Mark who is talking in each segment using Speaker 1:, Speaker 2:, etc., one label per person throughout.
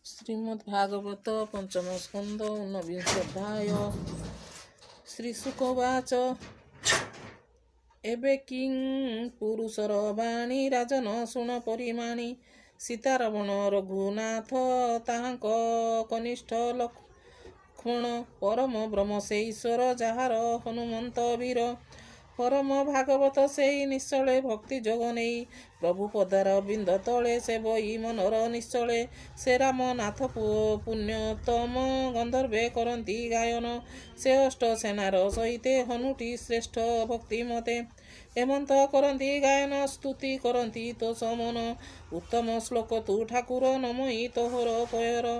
Speaker 1: ଶ୍ରୀମଦ୍ଭାଗବତ ପଞ୍ଚମ ସ୍କନ୍ଧ ଊନବିଂଶ ଶ୍ରୀଶୁକବାଚ ଏବେ କିଂ ପୁରୁଷର ବାଣୀ ରାଜନ ଶୁଣ ପରିମାଣୀ ସୀତାରମଣ ରଘୁନାଥ ତାହାଙ୍କ କନିଷ୍ଠ ଲକ୍ଷ୍ମଣ ପରମ ବ୍ରହ୍ମ ସେ ଈଶ୍ୱର ଯାହାର ହନୁମନ୍ତ ବୀର ପରମ ଭାଗବତ ସେଇ ନିଶ୍ଚଳେ ଭକ୍ତି ଯୋଗ ନେଇ ପ୍ରଭୁ ପଦାର ବିନ୍ଦ ତଳେ ସେ ବଇ ମନର ନିଶ୍ଚଳେ ସେ ରାମ ନାଥ ପୁଣ୍ୟତମ ଗନ୍ଧର୍ବେ କରନ୍ତି ଗାୟନ ସେ ଅଷ୍ଟ ସେନାର ସହିତେ ହନୁଟି ଶ୍ରେଷ୍ଠ ଭକ୍ତି ମତେ ଏମନ୍ତ କରନ୍ତି ଗାୟନ ସ୍ତୁତି କରନ୍ତି ତୋ ସମନ ଉତ୍ତମ ଶ୍ଲୋକ ତୁ ଠାକୁର ନମଇ ତୋହର ପୟର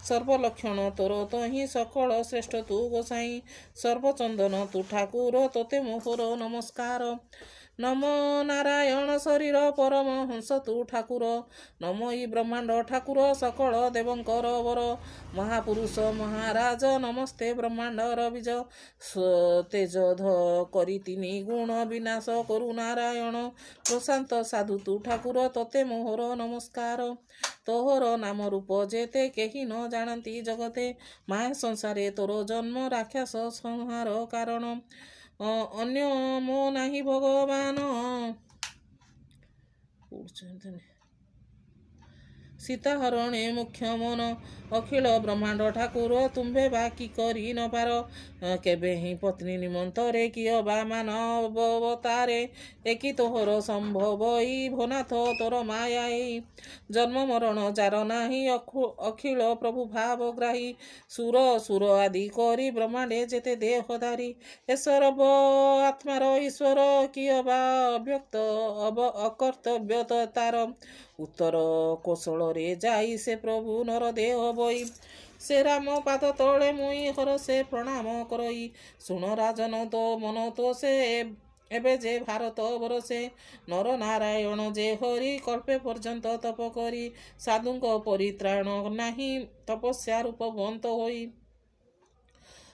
Speaker 1: ସର୍ବଲକ୍ଷଣ ତୋର ତହିଁ ସକଳ ଶ୍ରେଷ୍ଠ ତୁ ଗୋସାଇଁ ସର୍ବଚନ୍ଦନ ତୁ ଠାକୁର ତୋତେ ମୋହର ନମସ୍କାର ନମ ନାରାୟଣ ଶରୀର ପରମ ହଂସ ତୁ ଠାକୁର ନମଇ ବ୍ରହ୍ମାଣ୍ଡ ଠାକୁର ସକଳ ଦେବଙ୍କର ବର ମହାପୁରୁଷ ମହାରାଜ ନମସ୍ତେ ବ୍ରହ୍ମାଣ୍ଡର ବୀଜ ତେଜଧ କରି ତିନି ଗୁଣ ବିନାଶ କରୁ ନାରାୟଣ ପ୍ରଶାନ୍ତ ସାଧୁ ତୁ ଠାକୁର ତୋତେ ମୋହର ନମସ୍କାର ତୋହର ନାମ ରୂପ ଯେତେ କେହି ନ ଜାଣନ୍ତି ଜଗତେ ମାୟା ସଂସାରେ ତୋର ଜନ୍ମ ରାକ୍ଷସ ସଂହାର କାରଣ ଅନ୍ୟ ମୋ ନାହିଁ ଭଗବାନ ସୀତାହରଣେ ମୁଖ୍ୟ ମନ ଅଖିଳ ବ୍ରହ୍ମାଣ୍ଡ ଠାକୁର ତୁମ୍ଭେ ବା କି କରି ନ ପାର କେବେ ହିଁ ପତ୍ନୀ ନିମନ୍ତରେ କିଅ ବା ମାନବତାରେ ଏକି ତୋହର ସମ୍ଭବ ଇ ଭୋନାଥ ତୋର ମାୟା ଏଇ ଜନ୍ମ ମରଣ ଯାର ନାହିଁ ଅଖିଳ ପ୍ରଭୁ ଭାବଗ୍ରାହୀ ସୁର ସୁର ଆଦି କରି ବ୍ରହ୍ମାଣ୍ଡେ ଯେତେ ଦେହଧାରୀ ଏ ସର୍ବ ଆତ୍ମାର ଈଶ୍ୱର କିଅ ବା ଅବ୍ୟକ୍ତ ଅକର୍ତ୍ତବ୍ୟ ତାର ଉତ୍ତର କୋଶଳରେ ଯାଇ ସେ ପ୍ରଭୁ ନର ଦେହ ବଇ ସେ ରାମ ପାଦ ତଳେ ମୁଇଁ ହରସେ ପ୍ରଣାମ କରଇ ଶୁଣ ରାଜନ ତୋ ମନ ତ ସେ ଏବେ ଯେ ଭାରତ ବରସେ ନର ନାରାୟଣ ଯେ ହରି କଳ୍ପେ ପର୍ଯ୍ୟନ୍ତ ତପ କରି ସାଧୁଙ୍କ ପରିତ୍ରାଣ ନାହିଁ ତପସ୍ୟା ରୂପବନ୍ତ ହୋଇ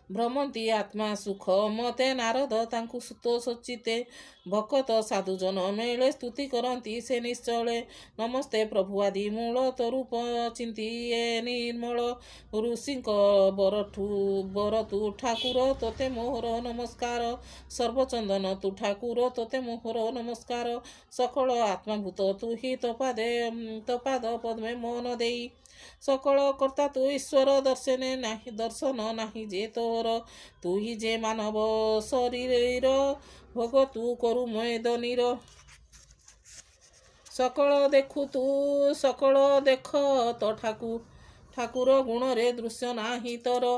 Speaker 1: ଭ୍ରମନ୍ତି ଆତ୍ମା ସୁଖ ମତେ ନାରଦ ତାଙ୍କୁ ସୁତ ସଚିତେ ଭକତ ସାଧୁଜନ ମେଳେ ସ୍ତୁତି କରନ୍ତି ସେ ନିଶ୍ଚଳେ ନମସ୍ତେ ପ୍ରଭୁ ଆଦି ମୂଳ ତୋରୂପ ଚିନ୍ତି ଏ ନିର୍ମଳ ଋଷିଙ୍କ ବର ତୁ ଠାକୁର ତୋତେ ମୋହର ନମସ୍କାର ସର୍ବଚନ୍ଦନ ତୁ ଠାକୁର ତୋତେ ମୋହର ନମସ୍କାର ସକଳ ଆତ୍ମାଭୂତ ତୁ ହି ତୋପାଦ ପଦ୍ମେ ମନ ଦେଇ ସକଳ କର୍ତ୍ତା ତୁ ଈଶ୍ୱର ଦର୍ଶନ ନାହିଁ ଯେ ତୋର ତୁ ହି ଯେ ମାନବ ଶରୀର ଭୋଗ ତୁ କରୁ ମେଦନୀର ସକଳ ଦେଖ ତ ଠାକୁର ଗୁଣରେ ଦୃଶ୍ୟ ନାହିଁ ତୋର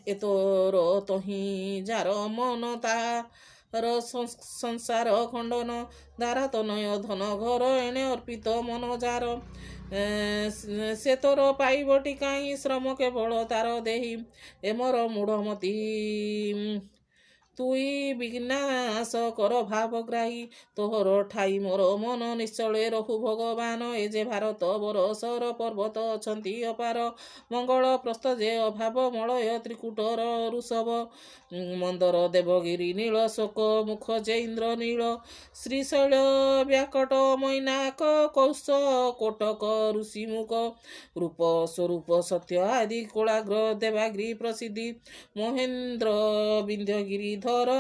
Speaker 1: ଏ ତୋର ତହିଁ ଯାର ମନ ତାର ସଂସାର ଖଣ୍ଡନ ଦାରା ତନୟ ଧନ ଘର ଏଣେ ଅର୍ପିତ ମନ ଯାର ସେ ତୋର ପାଇବଟି କାହିଁ ଶ୍ରମ କେବଳ ତାର ଦେହି ଏମର ମୂଢ଼ମତି ତୁଇ ବିନାଶ କର ଭାବଗ୍ରାହୀ ତୋହର ଠାଇ ମୋର ମନ ନିଶ୍ଚଳେ ରହୁ ଭଗବାନ ଏ ଯେ ଭାରତ ବରସର ପର୍ବତ ଅଛନ୍ତି ଅପାର ମଙ୍ଗଳ ପ୍ରସ୍ଥ ଯେ ଅଭାବ ମଳୟ ତ୍ରିକୁଟର ଋଷଭ ମନ୍ଦର ଦେବଗିରି ନୀଳ ଶୋକ ମୁଖ ଯେ ଇନ୍ଦ୍ର ନୀଳ ଶ୍ରୀଶୈଳ ବ୍ୟାକଟ ମୈନାକ କୌଶ କୋଟକ ଋଷିମୁଖ ରୂପ ସ୍ୱରୂପ ସତ୍ୟ ଆଦି କୋଳାଗ୍ର ଦେବାଗ୍ରି ପ୍ରସିଦ୍ଧି ମହେନ୍ଦ୍ର ବିନ୍ଧ୍ୟଗିରି ଧର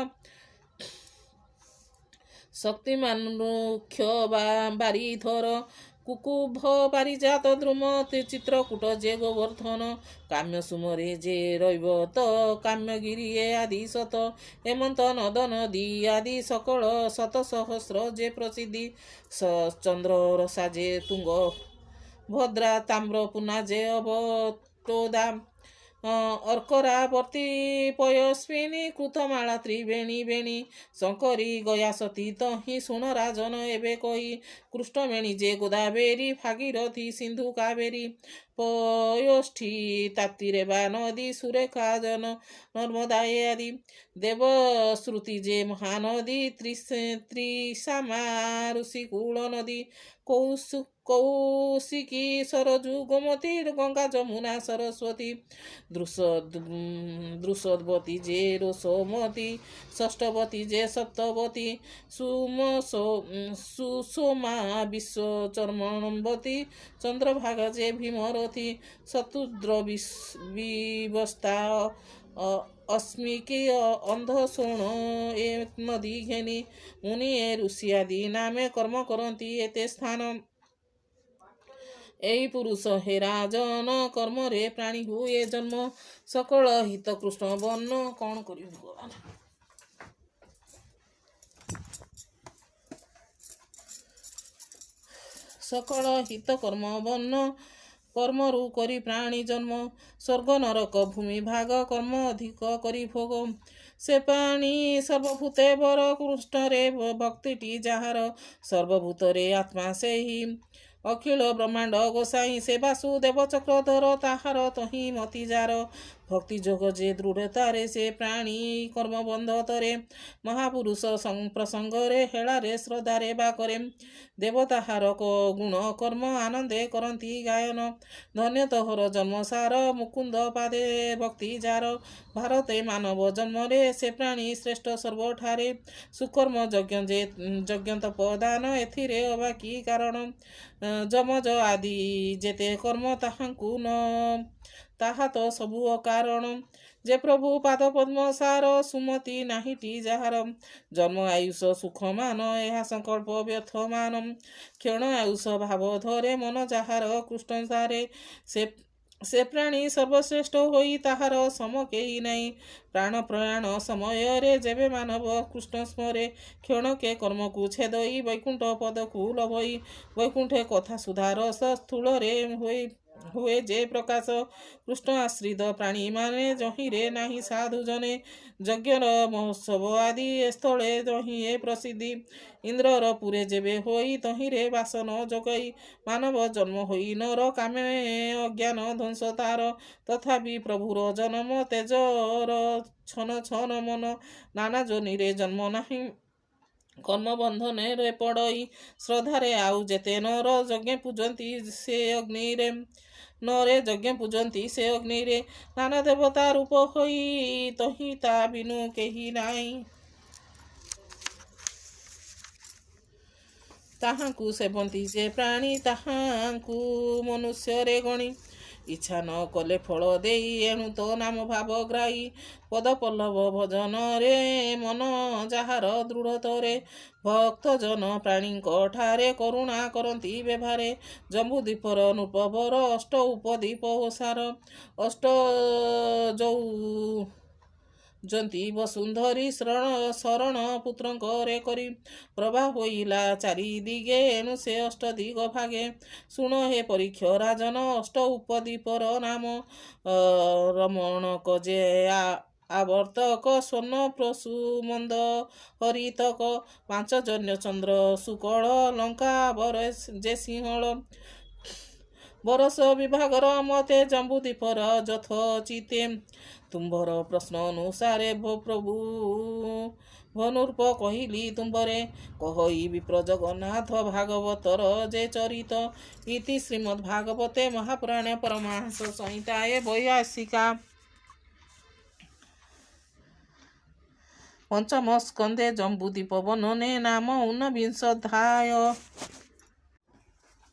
Speaker 1: ଶକ୍ତିମାନ ମୁଖ୍ୟ ବାରିଧର କୁକୁଭ ପାରିଜାତ ଦ୍ରୁମ ଚିତ୍ରକୂଟ ଯେ ଗୋବର୍ଦ୍ଧନ କାମ୍ୟ ସୁମରେ ଯେ ରୈବ ତ କାମ୍ୟଗିରି ଏ ଆଦି ସତ ହେମନ୍ତ ନଦ ନଦୀ ଆଦି ସକଳ ଶତ ସହସ୍ର ଯେ ପ୍ରସିଦ୍ଧି ଚନ୍ଦ୍ର ରସା ଯେ ତୁଙ୍ଗ ଭଦ୍ରା ତାମ୍ର ପୁନା ଯେ ଅବତୋଦା ଅର୍କରାବର୍ତ୍ତୀ ପୟସ୍ମିନୀ କୃତମାଳା ତ୍ରିବେଣୀ ବେଣୀ ଶଙ୍କରୀ ଗୟାସତୀ ତହିଁ ଶୁଣ ରାଜନ ଏବେ କହି କୃଷ୍ଣବେଣୀ ଯେ ଗୋଦାବେରୀ ଭାଗୀରଥୀ ସିନ୍ଧୁ କାବେରୀ ପୟୋଷ୍ଠୀ ତାପ୍ତିରେବା ନଦୀ ସୁରେଖା ଜନ ନର୍ମଦା ଆଦି ଦେବଶ୍ରୁତି ଯେ ମହାନଦୀ ତ୍ରିଶାମା ଋଷିକୂଳ ନଦୀ କୌଶିକୀ ସରଜୁ ଗୋମତୀ ଗଙ୍ଗା ଯମୁନା ସରସ୍ୱତୀ ଦୃଷଦ୍ବତୀ ଯେ ରୋଷମତୀ ଷଷ୍ଠବତୀ ଯେ ସପ୍ତବତୀ ସୁଷମା ବିଶ୍ୱଚର୍ମଣବତୀ ଚନ୍ଦ୍ରଭାଗା ଯେ ଭୀମରତୀ ପଥି ଶତୁଦ୍ର ବିବସ୍ଥା अस्मिके अंध शोण ए नदी घेनी मुनि ए ऋषि आदि नामे कर्म करती एते स्थान এই পুরুষ হে রাজন কর্মরে প্রাণী হুয়ে জন্ম সকল হিত কৃষ্ণ বর্ণ কଣ କରିବୁ ଭଗବାନ সকল হিত কর্ম বর্ণ কর্মরু କରି ପ୍ରାଣୀ ଜନ୍ମ ସ୍ୱର୍ଗ ନରକ ଭୂମି ଭାଗ କର୍ମ ଅଧିକ କରି ଭୋଗ ସେ ପ୍ରାଣୀ ସର୍ବଭୂତେ ବର କୃଷ୍ଣରେ ଭକ୍ତିଟି ଯାହାର ସର୍ବଭୂତରେ ଆତ୍ମା ସେହି ଅଖିଳ ବ୍ରହ୍ମାଣ୍ଡ ଗୋସାଇଁ ସେ ବାସୁଦେବ ଚକ୍ରଧର ତାହାର ତହିଁ ମତି ଯାର ଭକ୍ତି ଯୋଗ ଯେ ଦୃଢ଼ତାରେ ସେ ପ୍ରାଣୀ କର୍ମବନ୍ଧତରେ ମହାପୁରୁଷ ପ୍ରସଙ୍ଗରେ ହେଳାରେ ଶ୍ରଦ୍ଧାରେ ବା କରେ ଦେବତାହାର ଗୁଣ କର୍ମ ଆନନ୍ଦେ କରନ୍ତି ଗାୟନ ଧନ୍ୟ ତୋହର ଜନ୍ମସାର ମୁକୁନ୍ଦ ପାଦେ ଭକ୍ତି ଯାର ଭାରତେ ମାନବ ଜନ୍ମରେ ସେ ପ୍ରାଣୀ ଶ୍ରେଷ୍ଠ ସର୍ବଠାରେ ସୁକର୍ମ ଯଜ୍ଞ ତପଦାନ ଏଥିରେ ଅବାକି କାରଣ ଯମଜ ଆଦି ଯେତେ କର୍ମ ତାହାଙ୍କୁ ନ ତାହା ତ ସବୁ ଅକାରଣ ଯେ ପ୍ରଭୁ ପାଦ ପଦ୍ମ ସାର ସୁମତି ନାହିଟି ଯାହାର ଜନ୍ମ ଆୟୁଷ ସୁଖମାନ ଏହା ସଂକଳ୍ପ ବ୍ୟର୍ଥମାନ କ୍ଷଣ ଆୟୁଷ ଭାବ ଧରେ ମନ ଯାହାର କୃଷ୍ଣ ସାରେ ସେ ପ୍ରାଣୀ ସର୍ବଶ୍ରେଷ୍ଠ ହୋଇ ତାହାର ସମ କେହି ନାହିଁ ପ୍ରାଣ ପ୍ରୟାଣ ସମୟରେ ଯେବେ ମାନବ କୃଷ୍ଣ ସ୍ମରେ କ୍ଷଣକେ କର୍ମକୁ ଛେଦଇ ବୈକୁଣ୍ଠ ପଦକୁ ଲଭଇ ବୈକୁଣ୍ଠେ କଥା ସୁଧାରସ ସ୍ଥୂଳରେ ହୁଏ ଯେ ପ୍ରକାଶ କୃଷ୍ଣ ଆଶ୍ରିତ ପ୍ରାଣୀମାନେ ଯହିଁରେ ନାହିଁ ସାଧୁ ଜନେ ଯଜ୍ଞର ମହୋତ୍ସବ ଆଦି ସ୍ଥଳେ ଯହିଁ ପ୍ରସିଦ୍ଧି ଇନ୍ଦ୍ରର ପୁରେ ଯେବେ ହୋଇ ତହିଁରେ ବାସନ ଯୋଗାଇ ମାନବ ଜନ୍ମ ହୋଇ ନର କାମେ ଅଜ୍ଞାନ ଧ୍ୱଂସ ତାର ତଥାପି ପ୍ରଭୁର ଜନ୍ମ ତେଜର ଛନ ଛନ ମନ ନାନା ଯୋନିରେ ଜନ୍ମ ନାହିଁ କର୍ମ ବନ୍ଧନରେ ପଡ଼ଇ ଶ୍ରଦ୍ଧାରେ ଆଉ ଯେତେ ନର ଯଜ୍ଞ ପୂଜନ୍ତି ସେ ଅଗ୍ନିରେ ନରେ ଯଜ୍ଞ ପୂଜନ୍ତି ସେ ଅଗ୍ନିରେ ନାନା ଦେବତା ରୂପ ହୋଇ ତହିଁ ତା ବିନୁ କେହି ନାହିଁ ତାହାଙ୍କୁ ସେବନ୍ତି ଯେ ପ୍ରାଣୀ ତାହାଙ୍କୁ ମନୁଷ୍ୟରେ ଗଣି ଇଚ୍ଛା ନ କଲେ ଫଳ ଦେଇ ଏଣୁ ତ ନାମ ଭାବ ଗ୍ରାହୀ ପଦ ପଲ୍ଲବ ଭଜନରେ ମନ ଯାହାର ଦୃଢ଼ତରେ ଭକ୍ତଜନ ପ୍ରାଣୀଙ୍କ ଠାରେ କରୁଣା କରନ୍ତି ବ୍ୟବହାରେ ଜମ୍ବୁଦ୍ୱୀପର ନୃପବର ଅଷ୍ଟ ଉପଦୀପ ଓସାର ଅଷ୍ଟ ଯନ୍ତି ବସୁନ୍ଧରୀ ଶରଣ ପୁତ୍ରଙ୍କରେ କରି ପ୍ରଭା ହୋଇଲା ଚାରି ଦିଗେ ଏଣୁ ସେ ଅଷ୍ଟ ଦିଗ ଭାଗେ ଶୁଣ ହେ ପରୀକ୍ଷ ରାଜନ ଅଷ୍ଟ ଉପଦୀପର ନାମ ରମଣକ ଯେ ଆବର୍ତ୍ତକ ସ୍ୱର୍ଣ୍ଣ ପ୍ରସୁ ମନ୍ଦ ହରିତକ ପାଞ୍ଚଜନ୍ୟ ଚନ୍ଦ୍ର ସୁକଳ ଲଙ୍କା ବର ଯେ ସିଂହଳ ବରଷ ବିଭାଗର ମତେ ଜମ୍ବୁଦ୍ୱୀପର ଯଥୋଚିତେ ତୁମ୍ଭର ପ୍ରଶ୍ନ ଅନୁସାରେ ପ୍ରଭୁ ଭନୁର୍ପ କହିଲି ତୁମ୍ଭରେ କହଇ ବିପ୍ର ଜଗନ୍ନାଥ ଭାଗବତର ଯେ ଚରିତ ଇତି ଶ୍ରୀମଦ୍ ଭାଗବତେ ମହାପୁରାଣେ ପରମହଂସ ସଂହିତାଏ ବୈୟାସିକା पंचम स्कंदे जम्बूद्वीप वर्णने नाम ऊनविंशोऽध्याय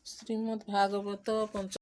Speaker 1: श्रीमद्भागवत पंच